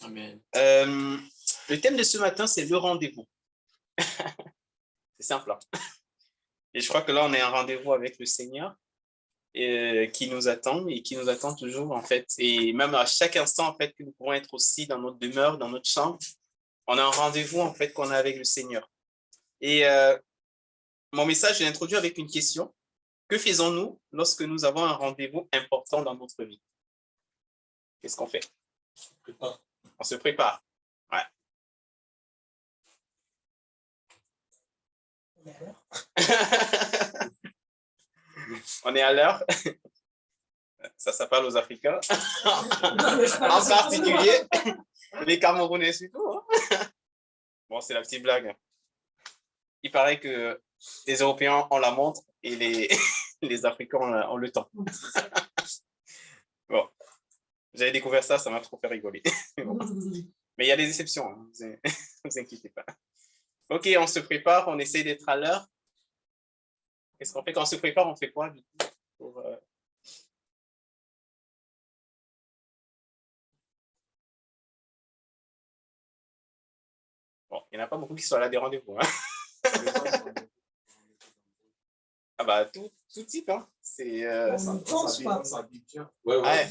Amen. Le thème de ce matin, c'est le rendez-vous. C'est simple. Hein? Et je crois que là, on est en rendez-vous avec le Seigneur qui nous attend et qui nous attend toujours, en fait. Et même à chaque instant, en fait, que nous pourrons être aussi dans notre demeure, dans notre chambre, on a un rendez-vous, en fait, qu'on a avec le Seigneur. Et mon message, je l'ai introduit avec une question. Que faisons-nous lorsque nous avons un rendez-vous important dans notre vie? Qu'est-ce qu'on fait? On se prépare. Ouais. On est à l'heure. Ça parle aux Africains. En particulier, les Camerounais surtout. Hein? Bon, c'est la petite blague. Il paraît que les Européens ont la montre et les Africains ont le temps. Bon, j'avais découvert ça, ça m'a trop fait rigoler. Bon. Mais il y a des exceptions, hein. Ne vous inquiétez pas. Ok, on se prépare, on essaie d'être à l'heure. Qu'est-ce qu'on fait quand on se prépare? On fait quoi du coup pour, Bon, il n'y en a pas beaucoup qui sont là à des rendez-vous. Hein? Ah bah, tout type, hein. C'est... On ne pense pas. Ouais.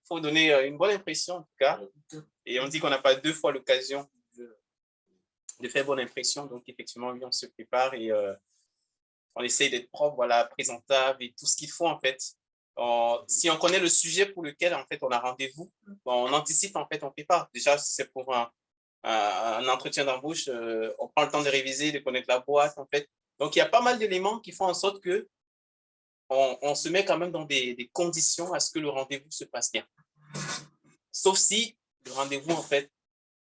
Faut donner une bonne impression, en tout cas. Et on dit qu'on n'a pas deux fois l'occasion de faire bonne impression. Donc, effectivement, oui, on se prépare et on essaye d'être propre, voilà, présentable et tout ce qu'il faut, en fait. Si on connaît le sujet pour lequel, en fait, on a rendez-vous, on anticipe, en fait, on prépare. Déjà, si c'est pour un entretien d'embauche, on prend le temps de réviser, de connaître la boîte, en fait. Donc, il y a pas mal d'éléments qui font en sorte que on se met quand même dans des conditions à ce que le rendez-vous se passe bien. Sauf si le rendez-vous, en fait,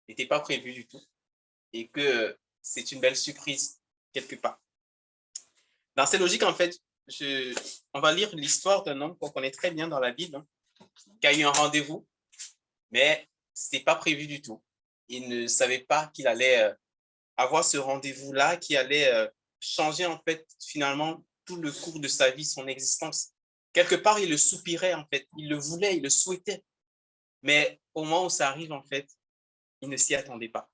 n'était pas prévu du tout et que c'est une belle surprise quelque part. Dans ces logiques, en fait, on va lire l'histoire d'un homme qu'on connaît très bien dans la Bible, hein, qui a eu un rendez-vous, mais ce n'était pas prévu du tout. Il ne savait pas qu'il allait avoir ce rendez-vous-là, qui allait changer, en fait, finalement, tout le cours de sa vie, son existence. Quelque part, il le soupirait, en fait. Il le voulait, il le souhaitait. Mais au moment où ça arrive, en fait, il ne s'y attendait pas.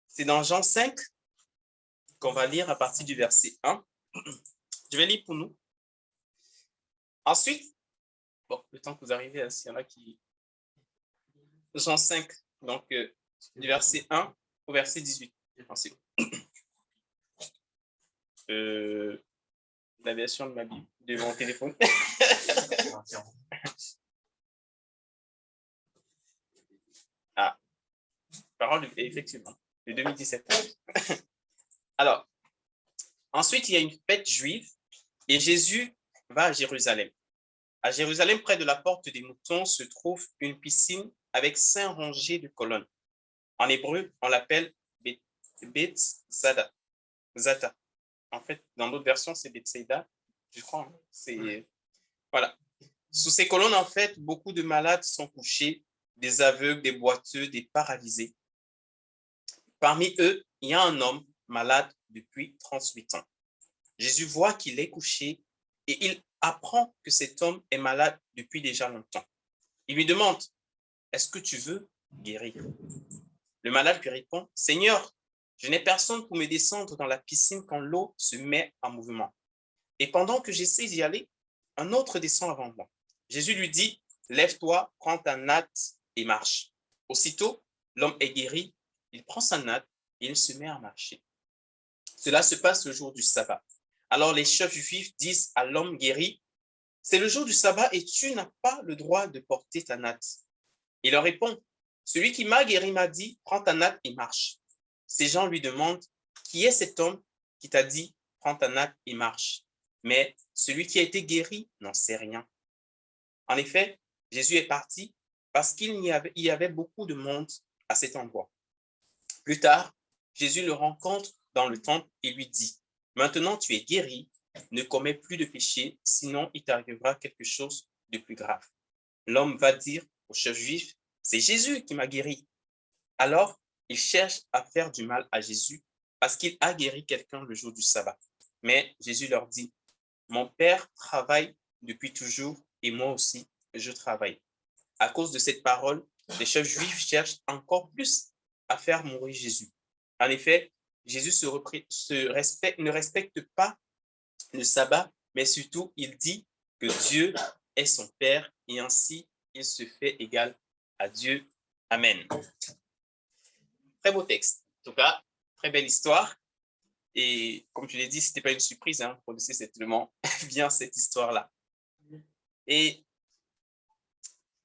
C'est dans Jean 5 qu'on va lire à partir du verset 1. Je vais lire pour nous. Ensuite, bon, le temps que vous arrivez, s'il y en a qui... Jean 5, donc du verset 1 au verset 18. Ensuite. La version de ma Bible, de mon téléphone. Ah, parole, effectivement, de 2017. Alors, ensuite, il y a une fête juive et Jésus va à Jérusalem. À Jérusalem, près de la porte des moutons, se trouve une piscine avec 5 rangées de colonnes. En hébreu, on l'appelle Bethzada. En fait, dans d'autres versions, c'est Bethsaida, je crois. Hein. C'est... Voilà. Sous ces colonnes, en fait, beaucoup de malades sont couchés, des aveugles, des boiteux, des paralysés. Parmi eux, il y a un homme malade depuis 38 ans. Jésus voit qu'il est couché et il apprend que cet homme est malade depuis déjà longtemps. Il lui demande, est-ce que tu veux guérir? Le malade lui répond, Seigneur, je n'ai personne pour me descendre dans la piscine quand l'eau se met en mouvement. Et pendant que j'essaie d'y aller, un autre descend avant moi. Jésus lui dit, lève-toi, prends ta natte et marche. Aussitôt, l'homme est guéri, il prend sa natte et il se met à marcher. Cela se passe le jour du sabbat. Alors les chefs juifs disent à l'homme guéri, c'est le jour du sabbat et tu n'as pas le droit de porter ta natte. Il leur répond, celui qui m'a guéri m'a dit, prends ta natte et marche. Ces gens lui demandent, qui est cet homme qui t'a dit, prends ta natte et marche? Mais celui qui a été guéri n'en sait rien. En effet, Jésus est parti parce qu'il y avait beaucoup de monde à cet endroit. Plus tard, Jésus le rencontre dans le temple et lui dit, maintenant tu es guéri, ne commets plus de péché, sinon il t'arrivera quelque chose de plus grave. L'homme va dire au chef juif, c'est Jésus qui m'a guéri. Alors, il cherche à faire du mal à Jésus parce qu'il a guéri quelqu'un le jour du sabbat. Mais Jésus leur dit, mon Père travaille depuis toujours et moi aussi je travaille. À cause de cette parole, les chefs juifs cherchent encore plus à faire mourir Jésus. En effet, Jésus ne respecte pas le sabbat, mais surtout, il dit que Dieu est son Père et ainsi, il se fait égal à Dieu. Amen. Très beau texte. En tout cas, très belle histoire. Et comme je l'ai dit, ce n'était pas une surprise. Vous connaissez certainement bien cette histoire-là. Et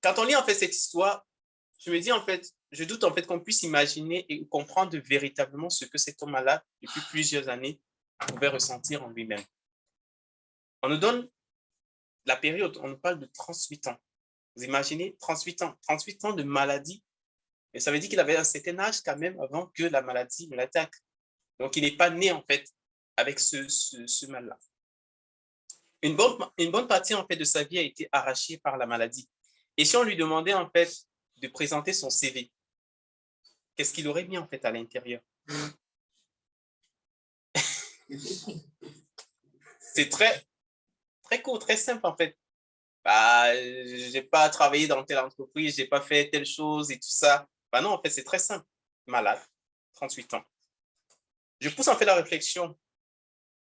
quand on lit en fait cette histoire, je me dis en fait, je doute en fait qu'on puisse imaginer et comprendre véritablement ce que cet homme malade depuis plusieurs années pouvait ressentir en lui-même. On nous donne la période, on nous parle de 38 ans. Vous imaginez 38 ans de maladie, mais ça veut dire qu'il avait un certain âge quand même avant que la maladie ne l'attaque. Donc, il n'est pas né en fait avec ce mal-là. Une bonne partie en fait de sa vie a été arrachée par la maladie. Et si on lui demandait en fait de présenter son CV, qu'est-ce qu'il aurait mis en fait à l'intérieur? C'est très court, très simple en fait. Je n'ai pas travaillé dans telle entreprise, je n'ai pas fait telle chose et tout ça. Non, en fait, c'est très simple. Malade, 38 ans. Je pousse en fait la réflexion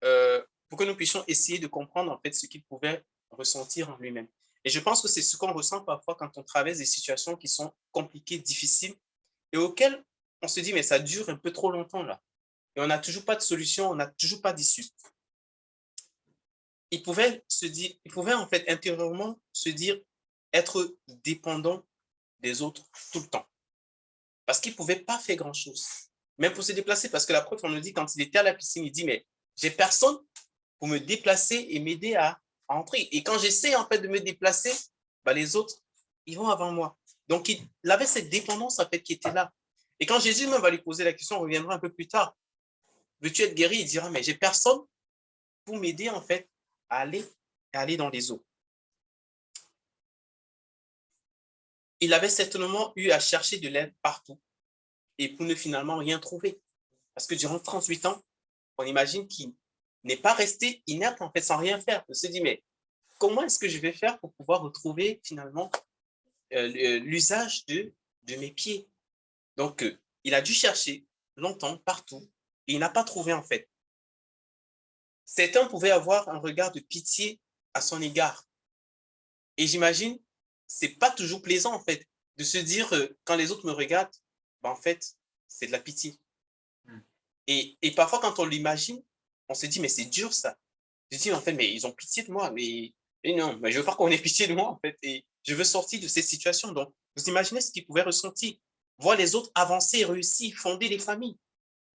pour que nous puissions essayer de comprendre en fait ce qu'il pouvait ressentir en lui-même. Et je pense que c'est ce qu'on ressent parfois quand on traverse des situations qui sont compliquées, difficiles, et auxquelles on se dit, mais ça dure un peu trop longtemps là. Et on n'a toujours pas de solution, on n'a toujours pas d'issue. Il pouvait en fait intérieurement se dire être dépendant des autres tout le temps. Parce qu'il ne pouvait pas faire grand-chose. Même pour se déplacer, parce que la preuve, on nous dit, quand il était à la piscine, il dit, mais j'ai personne pour me déplacer et m'aider à entrer. Et quand j'essaie en fait de me déplacer, les autres, ils vont avant moi. Donc, il avait cette dépendance en fait qui était là. Et quand Jésus même va lui poser la question, on reviendra un peu plus tard. Veux-tu être guéri? Il dira, mais j'ai personne pour m'aider en fait à aller dans les eaux. Il avait certainement eu à chercher de l'aide partout et pour ne finalement rien trouver. Parce que durant 38 ans, on imagine qu'il n'est pas resté inerte en fait sans rien faire. On se dit, mais comment est-ce que je vais faire pour pouvoir retrouver finalement l'usage de mes pieds? Donc, il a dû chercher longtemps, partout, et il n'a pas trouvé en fait. Certains pouvaient avoir un regard de pitié à son égard. Et j'imagine, c'est pas toujours plaisant en fait de se dire, quand les autres me regardent, en fait, c'est de la pitié. Et parfois, quand on l'imagine, on se dit, mais c'est dur ça. Je dis, en fait, mais ils ont pitié de moi. Mais non, mais je veux pas qu'on ait pitié de moi, en fait. Et je veux sortir de cette situation. Donc, vous imaginez ce qu'il pouvait ressentir. Voir les autres avancer, réussir, fonder des familles.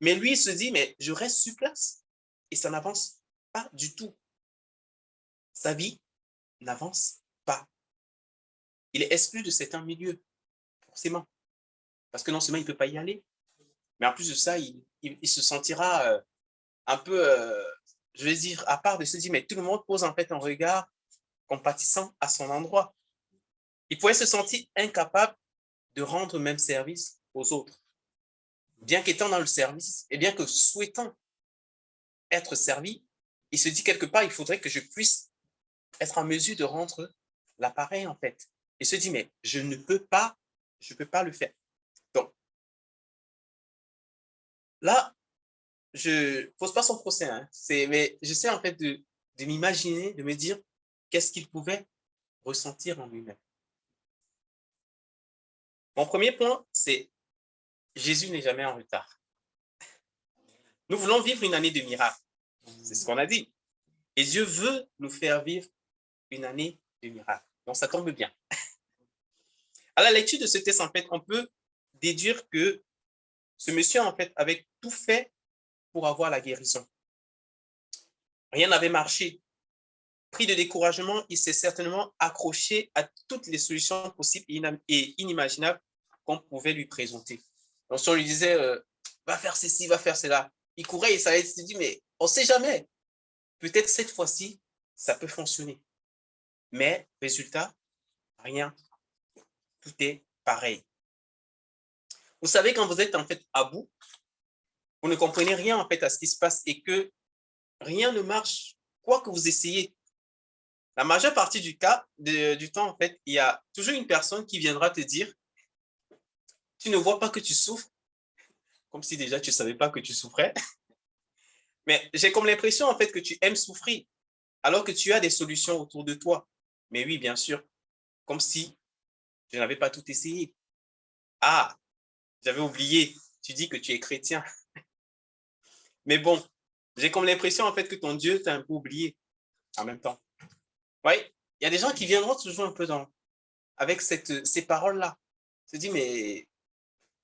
Mais lui, il se dit, mais je reste sur place. Et ça n'avance pas du tout. Sa vie n'avance pas. Il est exclu de certains milieux, forcément. Parce que non seulement il ne peut pas y aller, mais en plus de ça, il se sentira un peu, je vais dire, à part de se dire, mais tout le monde pose en fait un regard compatissant à son endroit. Il pourrait se sentir incapable de rendre le même service aux autres. Bien qu'étant dans le service, et bien que souhaitant être servi, il se dit quelque part, il faudrait que je puisse être en mesure de rendre l'appareil en fait. Il se dit, mais je ne peux pas, le faire. Donc, là, je ne pose pas son procès, mais j'essaie en fait de m'imaginer, de me dire qu'est-ce qu'il pouvait ressentir en lui-même. Mon premier point, c'est Jésus n'est jamais en retard. Nous voulons vivre une année de miracles. C'est ce qu'on a dit. Et Dieu veut nous faire vivre une année de miracles. Donc, ça tombe bien. À la lecture de ce texte, en fait, on peut déduire que ce monsieur, en fait, avait tout fait pour avoir la guérison. Rien n'avait marché. Pris de découragement, il s'est certainement accroché à toutes les solutions possibles et inimaginables qu'on pouvait lui présenter. Donc, si on lui disait, va faire ceci, va faire cela, il courait et ça se dit, mais on ne sait jamais. Peut-être cette fois-ci, ça peut fonctionner. Mais, résultat, rien. Tout est pareil. Vous savez, quand vous êtes en fait à bout, vous ne comprenez rien en fait à ce qui se passe et que rien ne marche, quoi que vous essayez. La majeure partie du temps, en fait, il y a toujours une personne qui viendra te dire, tu ne vois pas que tu souffres, comme si déjà tu ne savais pas que tu souffrais. Mais j'ai comme l'impression, en fait, que tu aimes souffrir, alors que tu as des solutions autour de toi. Mais oui, bien sûr, comme si je n'avais pas tout essayé. Ah, j'avais oublié, tu dis que tu es chrétien. Mais bon, j'ai comme l'impression, en fait, que ton Dieu t'a un peu oublié en même temps. Oui, il y a des gens qui viendront toujours un peu avec ces paroles-là. Se dit, mais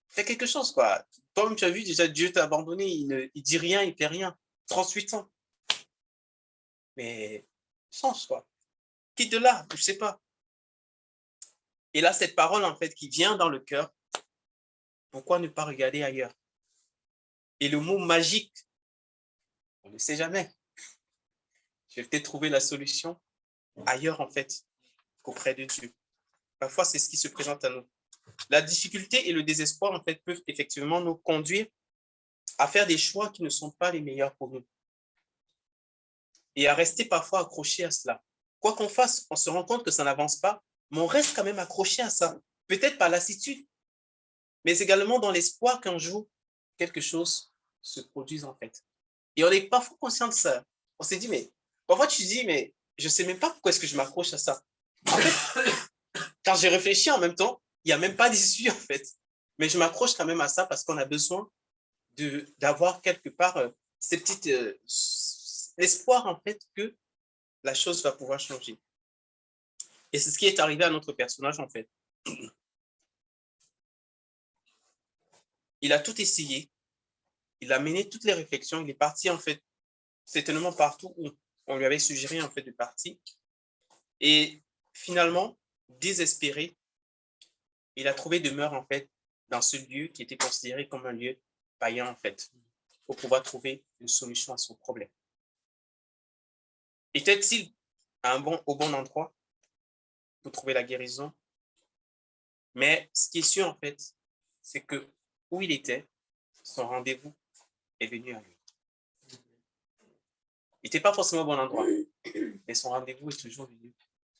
fais quelque chose, quoi. Comme tu as vu, déjà, Dieu t'a abandonné, il dit rien, il fait rien. 38 ans. Mais change, quoi. Quitte de là, je sais pas. Et là, cette parole, en fait, qui vient dans le cœur, pourquoi ne pas regarder ailleurs? Et le mot magique, on ne sait jamais. Je vais peut-être trouver la solution ailleurs, en fait, qu'auprès de Dieu. Parfois, c'est ce qui se présente à nous. La difficulté et le désespoir, en fait, peuvent effectivement nous conduire à faire des choix qui ne sont pas les meilleurs pour nous. Et à rester parfois accroché à cela. Quoi qu'on fasse, on se rend compte que ça n'avance pas, mais on reste quand même accroché à ça. Peut-être par lassitude, mais également dans l'espoir qu'un jour, quelque chose se produise en fait. Et on n'est pas fou conscient de ça. On s'est dit, mais parfois tu dis, mais je ne sais même pas pourquoi est-ce que je m'accroche à ça. En fait, quand j'ai réfléchi en même temps, il n'y a même pas d'issue en fait. Mais je m'accroche quand même à ça parce qu'on a besoin d'avoir quelque part ces petites l'espoir en fait que la chose va pouvoir changer. Et c'est ce qui est arrivé à notre personnage en fait. Il a tout essayé, il a mené toutes les réflexions, il est parti en fait certainement partout où on lui avait suggéré en fait de partir. Et finalement, désespéré, il a trouvé demeure en fait dans ce lieu qui était considéré comme un lieu païen en fait, pour pouvoir trouver une solution à son problème. Était-il au bon endroit pour trouver la guérison? Mais ce qui est sûr en fait, c'est que où il était, son rendez-vous est venu à lui. Il n'était pas forcément au bon endroit, mais son rendez-vous est toujours venu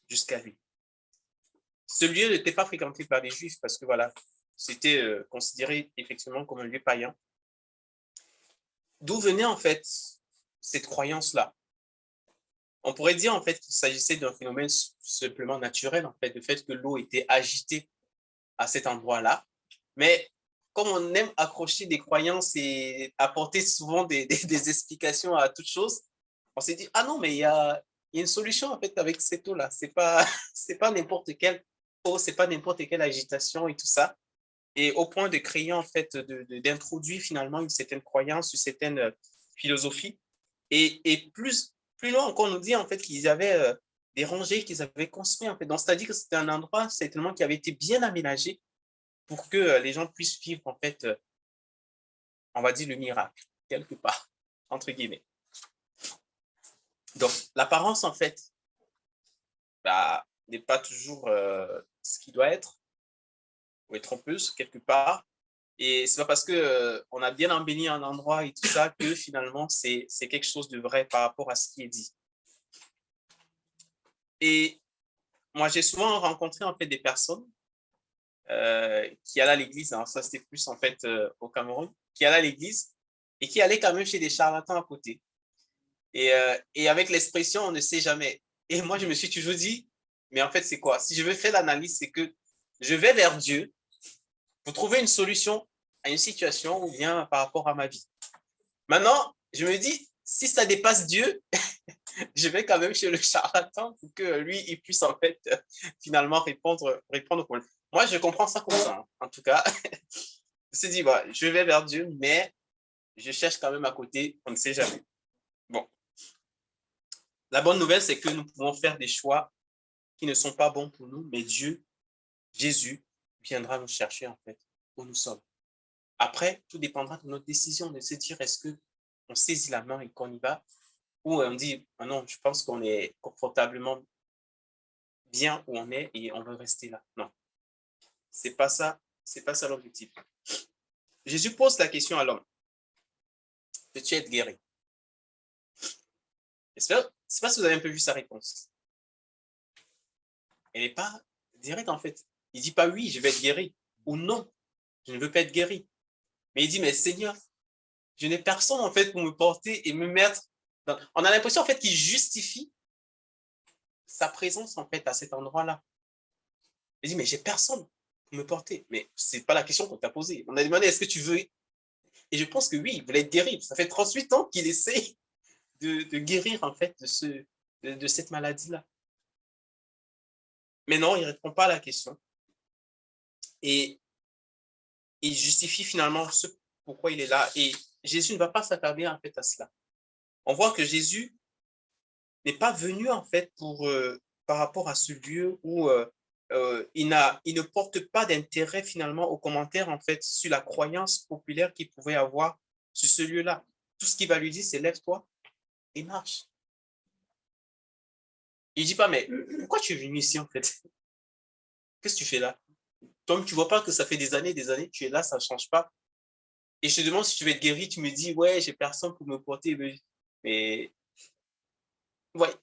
jusqu'à lui. Ce lieu n'était pas fréquenté par les Juifs parce que voilà, c'était considéré effectivement comme un lieu païen. D'où venait en fait cette croyance-là? On pourrait dire en fait qu'il s'agissait d'un phénomène simplement naturel, en fait, le fait que l'eau était agitée à cet endroit-là. Mais comme on aime accrocher des croyances et apporter souvent des explications à toute chose, on s'est dit, ah non, mais il y a une solution en fait avec cette eau-là. C'est pas n'importe quelle eau, c'est pas n'importe quelle agitation et tout ça. Et au point de créer en fait, d'introduire finalement une certaine croyance, une certaine philosophie. Et plus loin encore, on nous dit en fait qu'ils avaient des rangées qu'ils avaient construites en fait. Donc, c'est-à-dire que c'était un endroit certainement qui avait été bien aménagé pour que les gens puissent vivre en fait, on va dire le miracle, quelque part, entre guillemets. Donc, l'apparence en fait, bah, n'est pas toujours ce qui doit être, ou est trompeuse quelque part. Et c'est pas parce que on a bien embelli un endroit et tout ça que finalement c'est quelque chose de vrai par rapport à ce qui est dit. Et moi, j'ai souvent rencontré en fait des personnes qui allaient à l'église. Alors ça, c'était plus en fait au Cameroun, qui allaient à l'église et qui allaient quand même chez des charlatans à côté. Et avec l'expression, on ne sait jamais. Et moi, je me suis toujours dit, mais en fait, c'est quoi? Si je veux faire l'analyse, c'est que je vais vers Dieu pour trouver une solution à une situation ou bien par rapport à ma vie. Maintenant, je me dis, si ça dépasse Dieu, je vais quand même chez le charlatan pour que lui, il puisse en fait finalement répondre au problème. Moi, je comprends ça comme ça, hein, en tout cas. Je me suis dit, bah, je vais vers Dieu, mais je cherche quand même à côté, on ne sait jamais. Bon, la bonne nouvelle, c'est que nous pouvons faire des choix qui ne sont pas bons pour nous, mais Dieu, Jésus, viendra nous chercher en fait où nous sommes. Après, tout dépendra de notre décision de se dire est-ce qu'on saisit la main et qu'on y va, ou on dit ah non, je pense qu'on est confortablement bien où on est et on veut rester là. Non, c'est pas ça l'objectif. Jésus pose la question à l'homme, veux-tu être guéri? Je ne sais pas si vous avez un peu vu sa réponse. Elle n'est pas directe, en fait. Il ne dit pas oui, je vais être guéri, ou non, je ne veux pas être guéri. Mais il dit, mais Seigneur, je n'ai personne, en fait, pour me porter et me mettre dans... On a l'impression, en fait, qu'il justifie sa présence, en fait, à cet endroit-là. Il dit, mais j'ai personne pour me porter. Mais ce n'est pas la question qu'on t'a posée. On a demandé, est-ce que tu veux... Et je pense que oui, il voulait être guéri. Ça fait 38 ans qu'il essaie de guérir, en fait, de cette maladie-là. Mais non, il ne répond pas à la question. Et il justifie finalement ce pourquoi il est là. Et Jésus ne va pas s'attarder, en fait, à cela. On voit que Jésus n'est pas venu, en fait, par rapport à ce lieu où il ne porte pas d'intérêt, finalement, aux commentaires, en fait, sur la croyance populaire qu'il pouvait avoir sur ce lieu-là. Tout ce qu'il va lui dire, c'est lève-toi et marche. Il ne dit pas, mais pourquoi tu es venu ici, en fait? Qu'est-ce que tu fais là? Toi, tu ne vois pas que ça fait des années, tu es là, ça ne change pas. Et je te demande si tu veux être guéri, tu me dis, ouais, j'ai personne pour me porter. Mais, ouais.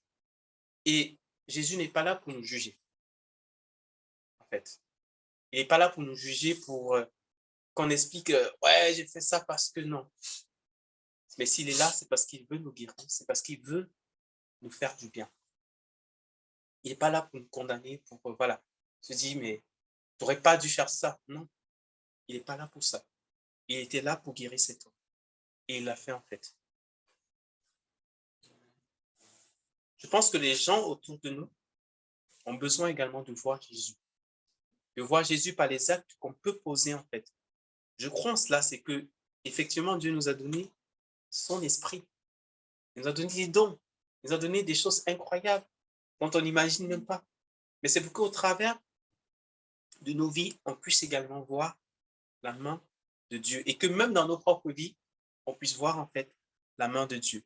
Et Jésus n'est pas là pour nous juger, en fait. Il n'est pas là pour nous juger, pour qu'on explique, ouais, j'ai fait ça parce que non. Mais s'il est là, c'est parce qu'il veut nous guérir, c'est parce qu'il veut nous faire du bien. Il n'est pas là pour nous condamner, pour, voilà, se dire, mais tu n'aurais pas dû faire ça. Non, il n'est pas là pour ça. Il était là pour guérir cet homme. Et il l'a fait, en fait. Je pense que les gens autour de nous ont besoin également de voir Jésus. De voir Jésus par les actes qu'on peut poser, en fait. Je crois en cela, c'est que, effectivement, Dieu nous a donné son esprit. Il nous a donné des dons. Il nous a donné des choses incroyables dont on n'imagine même pas. Mais c'est pour qu'au travers de nos vies, on puisse également voir la main de Dieu. Et que même dans nos propres vies, on puisse voir, en fait, la main de Dieu.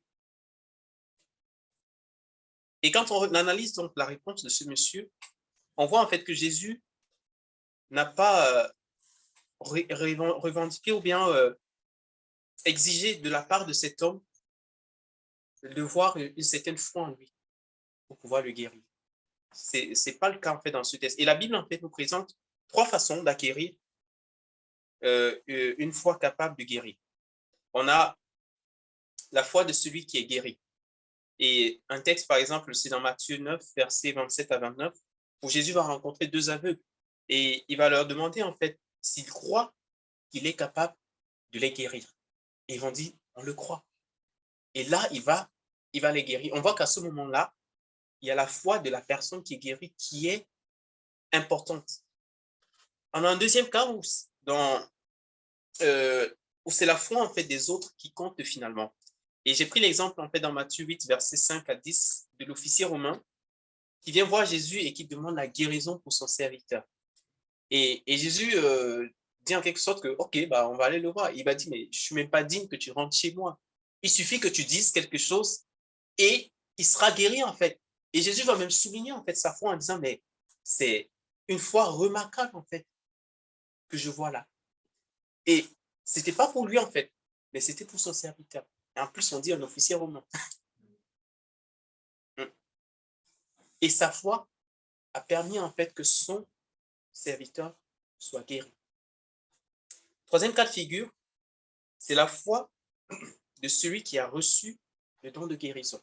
Et quand on analyse donc la réponse de ce monsieur, on voit en fait que Jésus n'a pas revendiqué ou bien exigé de la part de cet homme de voir une certaine foi en lui pour pouvoir le guérir. Ce n'est pas le cas en fait dans ce texte. Et la Bible en fait nous présente 3 façons d'acquérir une foi capable de guérir. On a la foi de celui qui est guéri. Et un texte par exemple, c'est dans Matthieu 9, versets 27 à 29, où Jésus va rencontrer 2 aveugles et il va leur demander en fait s'ils croient qu'il est capable de les guérir. Et ils vont dire, on le croit. Et là, il va les guérir. On voit qu'à ce moment-là, il y a la foi de la personne qui est guérie qui est importante. On a un deuxième cas où c'est la foi en fait des autres qui compte finalement. Et j'ai pris l'exemple en fait dans Matthieu 8, versets 5 à 10, de l'officier romain qui vient voir Jésus et qui demande la guérison pour son serviteur. Et Jésus dit en quelque sorte que, ok, bah, on va aller le voir. Il va dire, mais je ne suis même pas digne que tu rentres chez moi. Il suffit que tu dises quelque chose et il sera guéri en fait. Et Jésus va même souligner en fait sa foi en disant, mais c'est une foi remarquable en fait que je vois là. Et ce n'était pas pour lui en fait, mais c'était pour son serviteur. Et en plus, on dit un officier romain. Et sa foi a permis en fait que son serviteur soit guéri. Troisième cas de figure, c'est la foi de celui qui a reçu le don de guérison.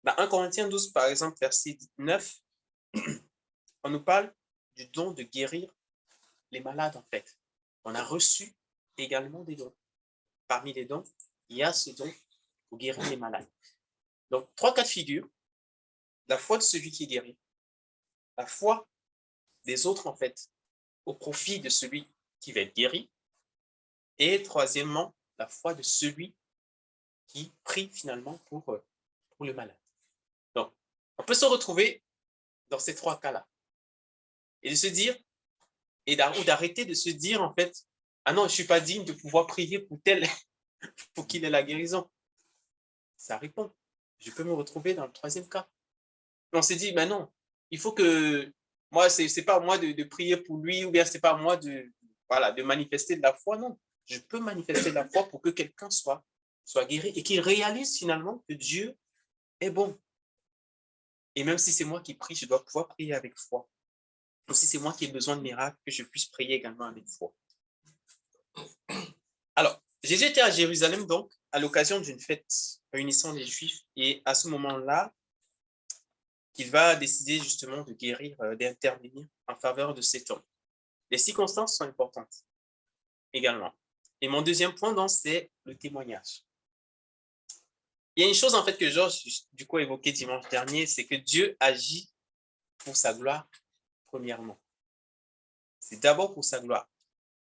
Dans 1 Corinthiens 12, par exemple, verset 9, on nous parle du don de guérir les malades, en fait. On a reçu également des dons. Parmi les dons, il y a ce don pour guérir les malades. Donc, 3 cas de figure. La foi de celui qui est guéri, la foi des autres, en fait, au profit de celui qui va être guéri, et troisièmement, la foi de celui qui prie finalement pour le malade. Donc, on peut se retrouver dans ces 3 cas-là et de se dire, ou d'arrêter de se dire en fait, ah non, je ne suis pas digne de pouvoir prier pour tel, pour qu'il ait la guérison. Ça répond. Je peux me retrouver dans le 3e cas. On s'est dit, mais non, il faut que, moi, c'est pas à moi de prier pour lui, ou bien c'est pas à moi de manifester de la foi, non. Je peux manifester de la foi pour que quelqu'un soit guéri et qu'il réalise finalement que Dieu est bon. Et même si c'est moi qui prie, je dois pouvoir prier avec foi. Ou si c'est moi qui ai besoin de miracles, que je puisse prier également avec foi. Alors, Jésus était à Jérusalem, donc, à l'occasion d'une fête réunissant les Juifs. Et à ce moment-là, il va décider justement de guérir, d'intervenir en faveur de cet homme. Les circonstances sont importantes également. Et mon deuxième point, donc, c'est le témoignage. Il y a une chose, en fait, que Georges, du coup, a évoqué dimanche dernier, c'est que Dieu agit pour sa gloire, premièrement. C'est d'abord pour sa gloire.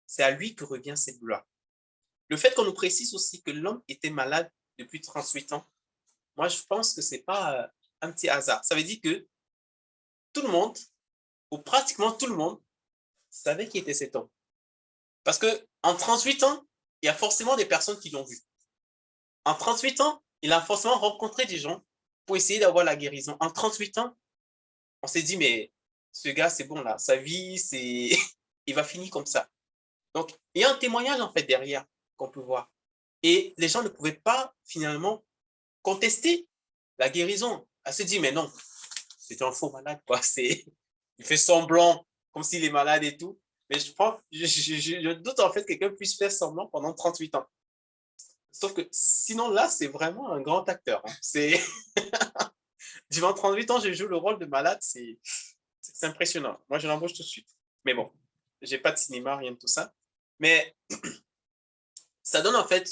C'est à lui que revient cette gloire. Le fait qu'on nous précise aussi que l'homme était malade depuis 38 ans, moi, je pense que ce n'est pas un petit hasard. Ça veut dire que tout le monde, ou pratiquement tout le monde, savait qui était cet homme. Parce qu'en 38 ans, il y a forcément des personnes qui l'ont vu. En 38 ans, il a forcément rencontré des gens pour essayer d'avoir la guérison. En 38 ans, on s'est dit, mais ce gars, c'est bon là, sa vie, il va finir comme ça. Donc, il y a un témoignage en fait derrière qu'on peut voir. Et les gens ne pouvaient pas finalement contester la guérison. Elle se dit, mais non, c'est un faux malade, quoi. Il fait semblant, comme s'il est malade et tout. Mais je doute en fait que quelqu'un puisse faire semblant pendant 38 ans. Sauf que sinon, là, c'est vraiment un grand acteur. C'est durant 38 ans, je joue le rôle de malade, c'est impressionnant. Moi, je l'embauche tout de suite. Mais bon, j'ai pas de cinéma, rien de tout ça. Mais ça donne en fait,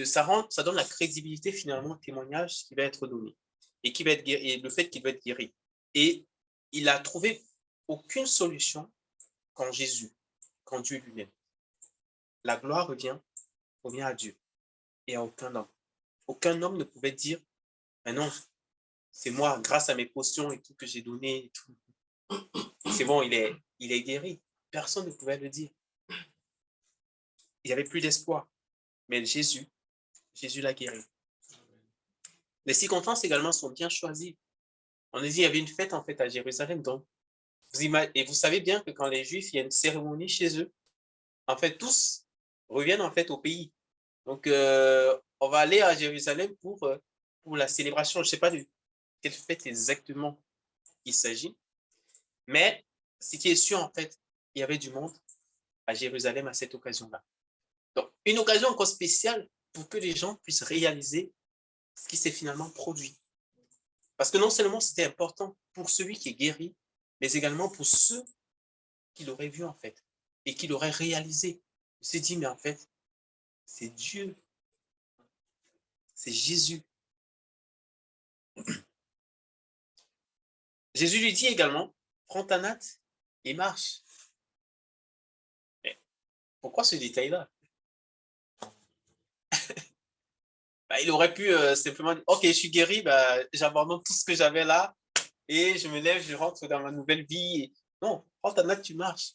ça donne la crédibilité finalement au témoignage qui va être donné et qui va être guéri, et le fait qu'il va être guéri. Et il a trouvé aucune solution quand Jésus, quand Dieu lui-même. La gloire revient à Dieu et à aucun homme. Aucun homme ne pouvait dire, mais non, c'est moi, grâce à mes potions et tout que j'ai donné, et tout. C'est bon, il est guéri. Personne ne pouvait le dire. Il n'y avait plus d'espoir. Mais Jésus l'a guéri. Les circonstances également sont bien choisies. On a dit qu'il y avait une fête en fait à Jérusalem. Donc, et vous savez bien que quand les Juifs, il y a une cérémonie chez eux, en fait, tous reviennent en fait au pays. Donc, on va aller à Jérusalem pour la célébration. Je ne sais pas de quelle fête exactement il s'agit. Mais ce qui est sûr, en fait, il y avait du monde à Jérusalem à cette occasion-là. Donc, une occasion encore spéciale pour que les gens puissent réaliser ce qui s'est finalement produit. Parce que non seulement c'était important pour celui qui est guéri, mais également pour ceux qui l'auraient vu en fait et qui l'auraient réalisé. Il s'est dit, mais en fait, c'est Dieu, c'est Jésus. Jésus lui dit également, prends ta natte et marche. Mais pourquoi ce détail-là? Il aurait pu simplement dire, ok, je suis guéri, j'abandonne tout ce que j'avais là et je me lève, je rentre dans ma nouvelle vie. Non, prends ta natte, tu marches.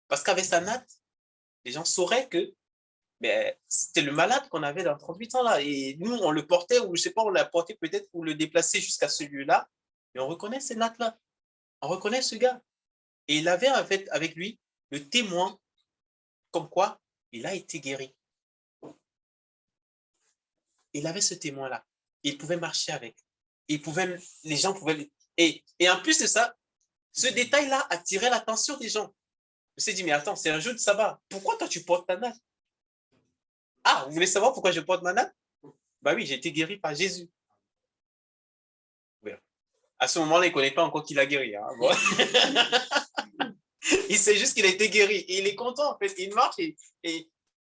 Parce qu'avec sa natte, les gens sauraient que c'était le malade qu'on avait dans 38 ans là. Et nous, on le portait, ou je sais pas, on l'a porté peut-être pour le déplacer jusqu'à celui-là. Et on reconnaît ces nattes-là. On reconnaît ce gars. Et il avait en fait avec lui le témoin comme quoi il a été guéri. Il avait ce témoin-là. Il pouvait marcher avec. Les gens pouvaient... Et en plus de ça, ce détail-là attirait l'attention des gens. Je me suis dit, mais attends, c'est un jour de sabbat. Pourquoi toi tu portes ta natte? Ah, vous voulez savoir pourquoi je porte ma natte? Bah oui, j'ai été guéri par Jésus. À ce moment-là, il ne connaît pas encore qu'il a guéri. Hein. Bon. Il sait juste qu'il a été guéri. Et il est content, en fait. Il marche et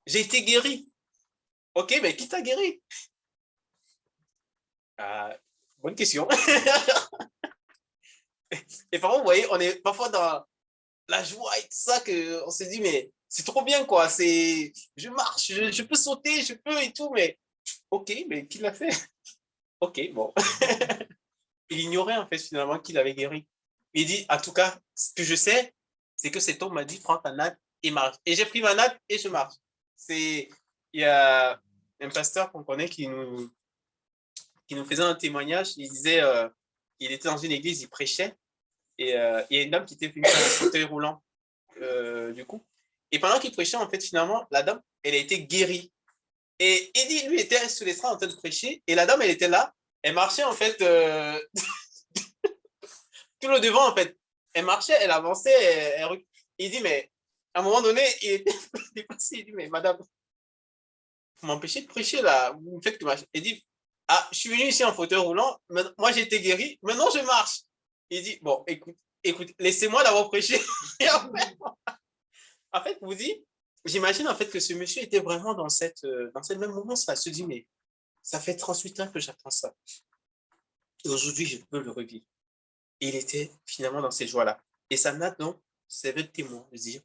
j'ai été guéri. Ok, mais qui t'a guéri? Bonne question. Et parfois, vous voyez, on est parfois dans la joie et tout ça, qu'on se dit, mais c'est trop bien, quoi. Je marche, je peux sauter, je peux et tout, mais ok, mais qui l'a fait? Ok, bon. Il ignorait, en fait, finalement, qu'il avait guéri. Il dit, en tout cas, ce que je sais, c'est que cet homme m'a dit, prends ta natte et marche. Et j'ai pris ma natte et je marche. Il y a un pasteur qu'on connaît qui nous faisait un témoignage. Il disait, il était dans une église, il prêchait, et il y a une dame qui était venue dans un fauteuil roulant, du coup. Et pendant qu'il prêchait, en fait, finalement, la dame, elle a été guérie. Et Eddie, lui, était sur l'estrade en train de prêcher, et la dame, elle était là, elle marchait, en fait, tout le devant, en fait. Elle marchait, elle avançait. Il dit, mais à un moment donné, il était dépassé. Il dit, mais madame, vous m'empêchez de prêcher là. Vous me faites que marcher. Il dit, ah, je suis venu ici en fauteuil roulant. Moi, j'ai été guéri. Maintenant, je marche. Il dit, bon, écoute, laissez-moi d'abord prêcher. En fait, vous dites, j'imagine en fait que ce monsieur était vraiment dans cette même mouvance-là. Il se dit, mais ça fait 38 ans que j'attends ça. Et aujourd'hui, je peux le revivre. Et il était finalement dans cette joie-là. Et ça n'a donc servi de témoin de dire,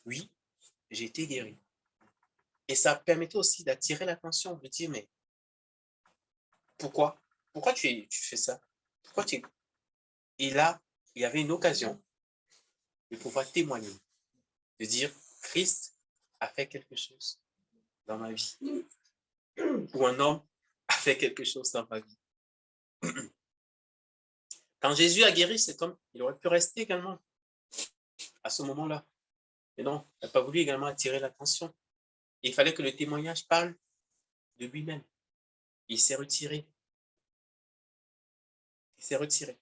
oui, j'ai été guéri. Et ça permettait aussi d'attirer l'attention, de dire, mais pourquoi? Pourquoi tu fais ça? Pourquoi tu... Et là, il y avait une occasion de pouvoir témoigner, de dire, Christ a fait quelque chose dans ma vie. Ou un homme a fait quelque chose dans ma vie. Quand Jésus a guéri cet homme, il aurait pu rester également à ce moment-là. Mais non, il n'a pas voulu également attirer l'attention. Il fallait que le témoignage parle de lui-même. Il s'est retiré. Il s'est retiré.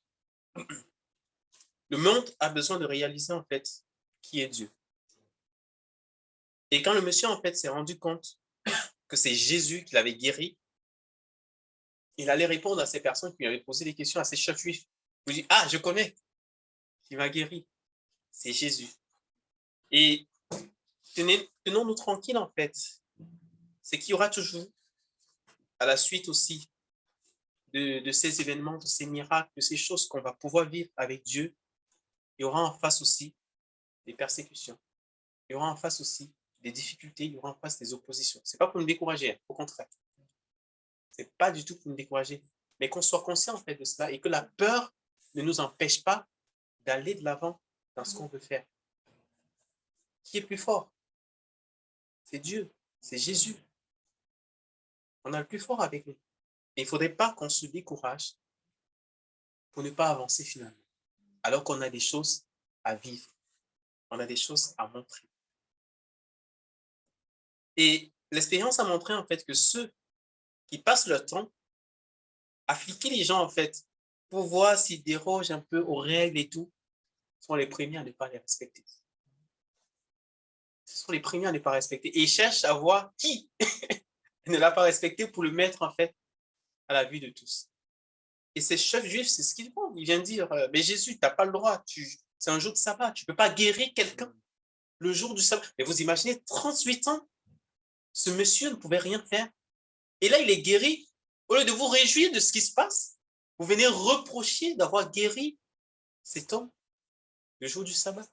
Le monde a besoin de réaliser en fait qui est Dieu. Et quand le monsieur en fait s'est rendu compte que c'est Jésus qui l'avait guéri, il allait répondre à ces personnes qui lui avaient posé des questions, à ces chefs juifs. Il dit, ah, je connais qui m'a guéri. C'est Jésus. Et tenons-nous tranquilles en fait. C'est qu'il y aura toujours, à la suite aussi de ces événements, de ces miracles, de ces choses qu'on va pouvoir vivre avec Dieu, il y aura en face aussi des persécutions. Il y aura en face aussi des difficultés, il y aura en face des oppositions. Ce n'est pas pour nous décourager, au contraire. Ce n'est pas du tout pour nous décourager, mais qu'on soit conscient en fait de cela et que la peur ne nous empêche pas d'aller de l'avant dans ce qu'on veut faire. Qui est plus fort? C'est Dieu, c'est Jésus. On a le plus fort avec nous. Et il ne faudrait pas qu'on se décourage pour ne pas avancer finalement, alors qu'on a des choses à vivre, on a des choses à montrer. Et l'expérience a montré en fait que ceux qui passent leur temps à fliquer les gens en fait, pour voir s'ils dérogent un peu aux règles et tout, sont les premiers à ne pas les respecter. Ce sont les premiers à ne pas respecter. Et ils cherchent à voir qui ne l'a pas respecté pour le mettre en fait à la vue de tous. Et ces chefs juifs, c'est ce qu'ils font. Ils viennent dire, mais Jésus, tu n'as pas le droit, c'est un jour de sabbat, tu ne peux pas guérir quelqu'un le jour du sabbat. Mais vous imaginez, 38 ans, ce monsieur ne pouvait rien faire. Et là, il est guéri. Au lieu de vous réjouir de ce qui se passe, vous venez reprocher d'avoir guéri cet homme le jour du sabbat.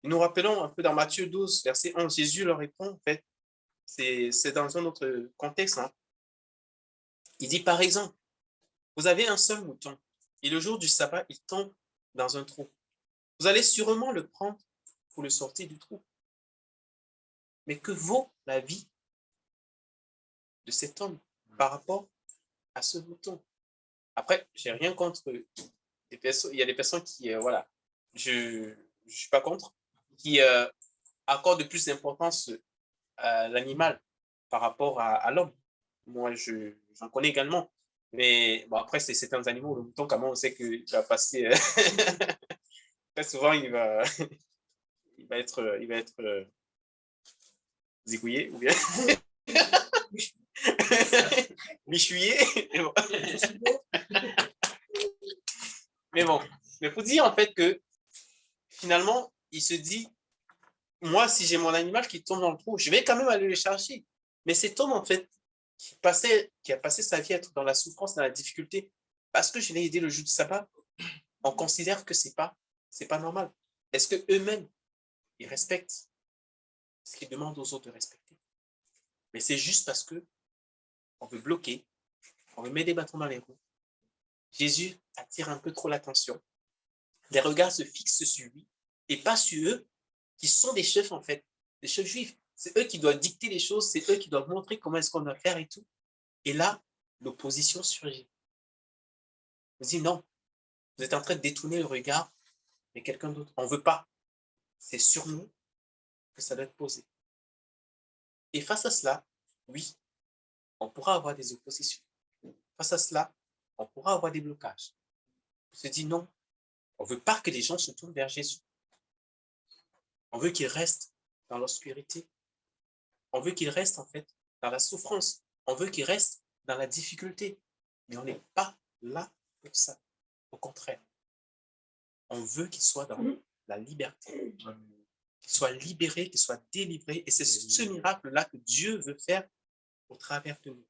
Nous rappelons un peu dans Matthieu 12, verset 11, Jésus leur répond, en fait, c'est dans un autre contexte. Hein. Il dit, par exemple, vous avez un seul mouton, et le jour du sabbat, il tombe dans un trou. Vous allez sûrement le prendre pour le sortir du trou. Mais que vaut la vie de cet homme par rapport à ce mouton? Après, j'ai rien contre les personnes. Il y a des personnes qui, voilà, je ne suis pas contre, qui accordent plus d'importance à l'animal par rapport à l'homme. Moi, j'en connais également. Mais bon, après, c'est certains animaux. Le mouton, comment on sait qu'il va passer. Très souvent, il va être zigouillé ou bien bichouillé. Mais bon, mais faut dire en fait que finalement, il se dit, moi, si j'ai mon animal qui tombe dans le trou, je vais quand même aller le chercher. Mais cet homme, en fait, qui a passé sa vie à être dans la souffrance, dans la difficulté, parce que je l'ai aidé le jour du sabbat, on considère que c'est pas normal. Est-ce que eux-mêmes, ils respectent ce qu'ils demandent aux autres de respecter? Mais c'est juste parce que on veut bloquer, on veut mettre des bâtons dans les roues. Jésus attire un peu trop l'attention. Les regards se fixent sur lui et pas sur eux, qui sont des chefs en fait, des chefs juifs. C'est eux qui doivent dicter les choses, c'est eux qui doivent montrer comment est-ce qu'on doit faire et tout. Et là, l'opposition surgit. On dit non, vous êtes en train de détourner le regard de quelqu'un d'autre. On ne veut pas. C'est sur nous que ça doit être posé. Et face à cela, oui, on pourra avoir des oppositions. Face à cela, on pourra avoir des blocages. On se dit non, on ne veut pas que les gens se tournent vers Jésus. On veut qu'ils restent dans l'obscurité. On veut qu'ils restent en fait dans la souffrance. On veut qu'ils restent dans la difficulté. Mais on n'est pas là pour ça. Au contraire, on veut qu'ils soient dans la liberté, qu'ils soient libérés, qu'ils soient délivrés. Et c'est ce miracle-là que Dieu veut faire au travers de nous.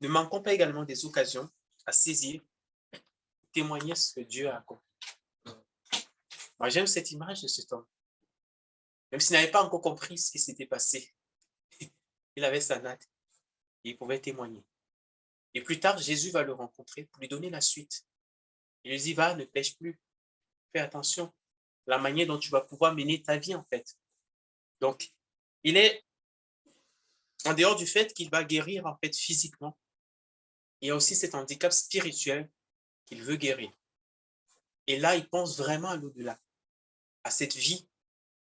Ne manquons pas également des occasions à saisir, témoigner ce que Dieu a accompli. Moi, j'aime cette image de cet homme. Même s'il n'avait pas encore compris ce qui s'était passé, il avait sa natte et il pouvait témoigner. Et plus tard, Jésus va le rencontrer pour lui donner la suite. Il lui dit, va, ne pêche plus. Fais attention. La manière dont tu vas pouvoir mener ta vie, en fait. Donc, il est en dehors du fait qu'il va guérir, en fait, physiquement. Il y a aussi cet handicap spirituel qu'il veut guérir. Et là, il pense vraiment à l'au-delà, à cette vie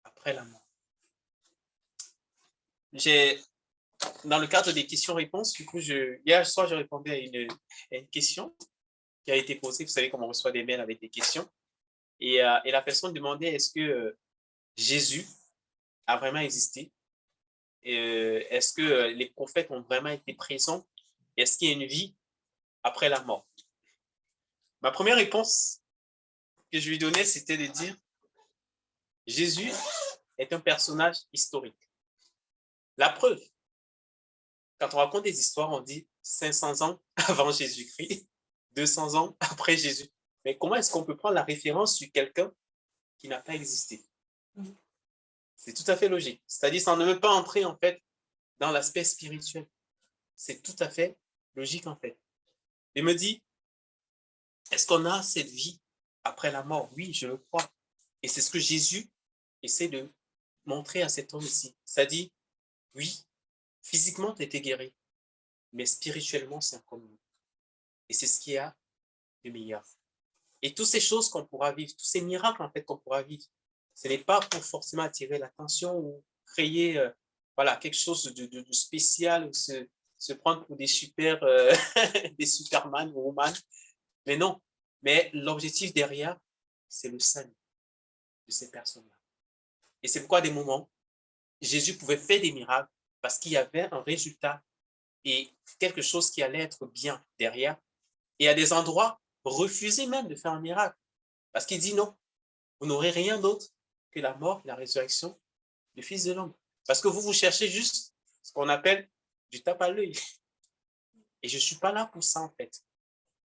après la mort. Dans le cadre des questions-réponses, du coup, hier soir, je répondais à une question qui a été posée. Vous savez comment on reçoit des mails avec des questions. Et la personne demandait, est-ce que Jésus a vraiment existé? Est-ce que les prophètes ont vraiment été présents? Est-ce qu'il y a une vie après la mort? Ma première réponse que je lui donnais, c'était de dire, Jésus est un personnage historique. La preuve, quand on raconte des histoires, on dit 500 ans avant Jésus-Christ, 200 ans après Jésus. Mais comment est-ce qu'on peut prendre la référence sur quelqu'un qui n'a pas existé? C'est tout à fait logique. C'est-à-dire, ça ne veut pas entrer, en fait, dans l'aspect spirituel. C'est tout à fait logique, en fait. Il me dit, est-ce qu'on a cette vie après la mort? Oui, je le crois. Et c'est ce que Jésus essaie de montrer à cet homme ici. Ça dit, oui, physiquement, tu étais guéri, mais spirituellement, c'est encore mieux. Et c'est ce qu'il y a de meilleur. Et toutes ces choses qu'on pourra vivre, tous ces miracles, en fait, qu'on pourra vivre, ce n'est pas pour forcément attirer l'attention ou créer voilà, quelque chose de spécial ou se prendre pour des des Superman ou Woman. Mais non. Mais l'objectif derrière, c'est le salut de ces personnes-là. Et c'est pourquoi à des moments, Jésus pouvait faire des miracles parce qu'il y avait un résultat et quelque chose qui allait être bien derrière. Et à des endroits, refuser même de faire un miracle. Parce qu'il dit non, vous n'aurez rien d'autre que la mort et la résurrection du Fils de l'homme. Parce que vous cherchez juste ce qu'on appelle du tape à l'œil. Et je ne suis pas là pour ça, en fait.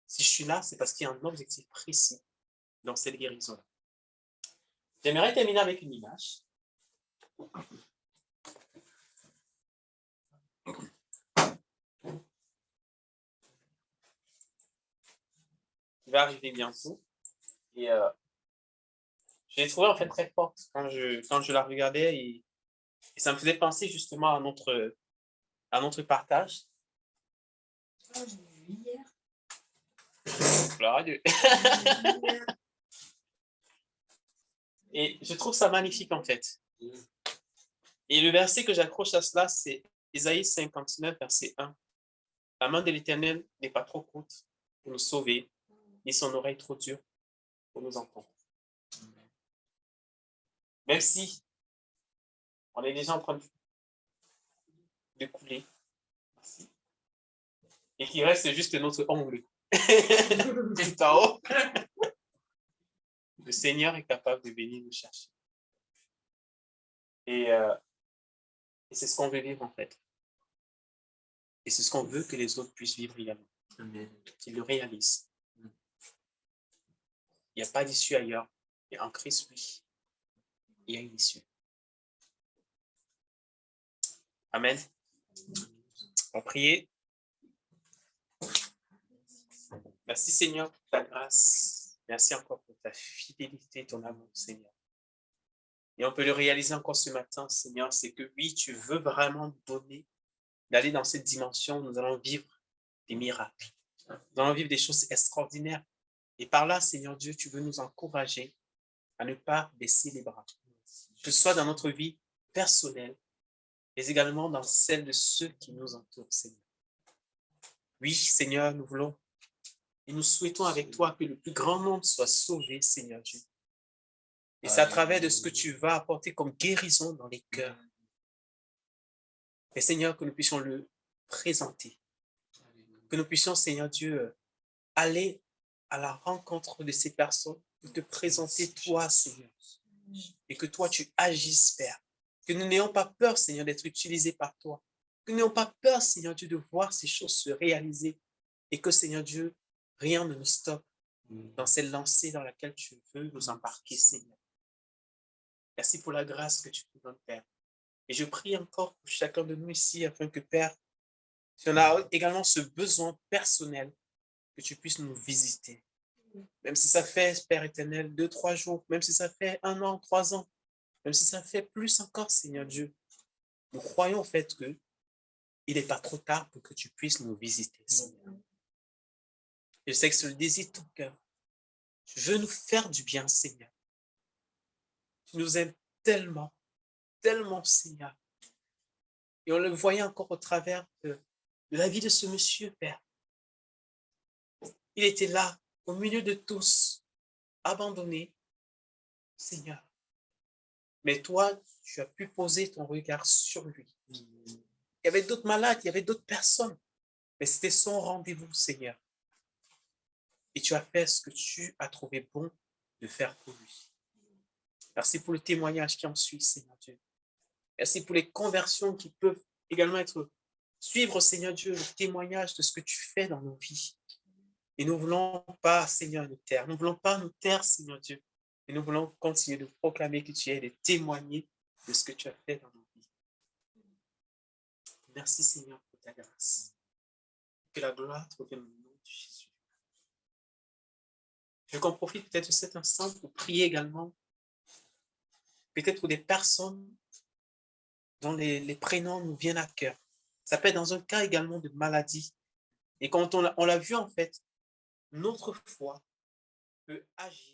Si je suis là, c'est parce qu'il y a un objectif précis dans cette guérison-là. J'aimerais terminer avec une image. Qui va arriver bientôt. Et je l'ai trouvée en fait très forte quand je la regardais et ça me faisait penser justement à notre partage. Oh, j'ai vu hier. Gloire à Dieu. Et je trouve ça magnifique en fait. Et le verset que j'accroche à cela, c'est Ésaïe 59, verset 1. La main de l'Éternel n'est pas trop courte pour nous sauver, ni son oreille trop dure pour nous entendre. Même si on est déjà en train de couler, et qu'il reste juste notre ongle tout en haut, le Seigneur est capable de venir nous chercher. Et c'est ce qu'on veut vivre en fait. Et c'est ce qu'on veut que les autres puissent vivre également. Qu'ils le réalisent. Il n'y a pas d'issue ailleurs. Et en Christ, oui, il y a une issue. Amen. On va prier. Merci Seigneur pour ta grâce. Merci encore pour ta fidélité, ton amour, Seigneur. Et on peut le réaliser encore ce matin, Seigneur, c'est que oui, tu veux vraiment nous donner, d'aller dans cette dimension, nous allons vivre des miracles. Nous allons vivre des choses extraordinaires. Et par là, Seigneur Dieu, tu veux nous encourager à ne pas baisser les bras. Que ce soit dans notre vie personnelle, mais également dans celle de ceux qui nous entourent, Seigneur. Oui, Seigneur, nous voulons et nous souhaitons avec toi que le plus grand nombre soit sauvé, Seigneur Dieu. Et c'est à travers de ce que tu vas apporter comme guérison dans les cœurs. Et Seigneur, que nous puissions le présenter. Que nous puissions, Seigneur Dieu, aller à la rencontre de ces personnes, de te présenter toi, Seigneur. Et que toi, tu agisses, Père. Que nous n'ayons pas peur, Seigneur, d'être utilisés par toi. Que nous n'ayons pas peur, Seigneur Dieu, de voir ces choses se réaliser. Et que, Seigneur Dieu, rien ne nous stoppe dans cette lancée dans laquelle tu veux nous embarquer, Seigneur. Merci pour la grâce que tu nous donnes, Père. Et je prie encore pour chacun de nous ici, afin que, Père, si on a également ce besoin personnel, que tu puisses nous visiter. Même si ça fait, Père éternel, 2-3 jours, même si ça fait 1 an, 3 ans, même si ça fait plus encore, Seigneur Dieu, nous croyons au fait que il n'est pas trop tard pour que tu puisses nous visiter, Seigneur. Je sais que c'est le désir de ton cœur. Tu veux nous faire du bien, Seigneur. Tu nous aimes tellement, tellement, Seigneur. Et on le voyait encore au travers de la vie de ce monsieur, Père. Il était là, au milieu de tous, abandonné, Seigneur. Mais toi, tu as pu poser ton regard sur lui. Il y avait d'autres malades, il y avait d'autres personnes, mais c'était son rendez-vous, Seigneur. Et tu as fait ce que tu as trouvé bon de faire pour lui. Merci pour le témoignage qui en suit, Seigneur Dieu. Merci pour les conversions qui peuvent également suivre, Seigneur Dieu, le témoignage de ce que tu fais dans nos vies. Et nous ne voulons pas, Seigneur, nous taire. Nous ne voulons pas nous taire, Seigneur Dieu. Et nous voulons continuer de proclamer que tu es, de témoigner de ce que tu as fait dans nos vies. Merci, Seigneur, pour ta grâce. Que la gloire te revienne au nom de Jésus. Je veux qu'on profite peut-être de cet instant pour prier également, peut-être pour des personnes dont les prénoms nous viennent à cœur. Ça peut être dans un cas également de maladie. Et quand on l'a vu, en fait, notre foi peut agir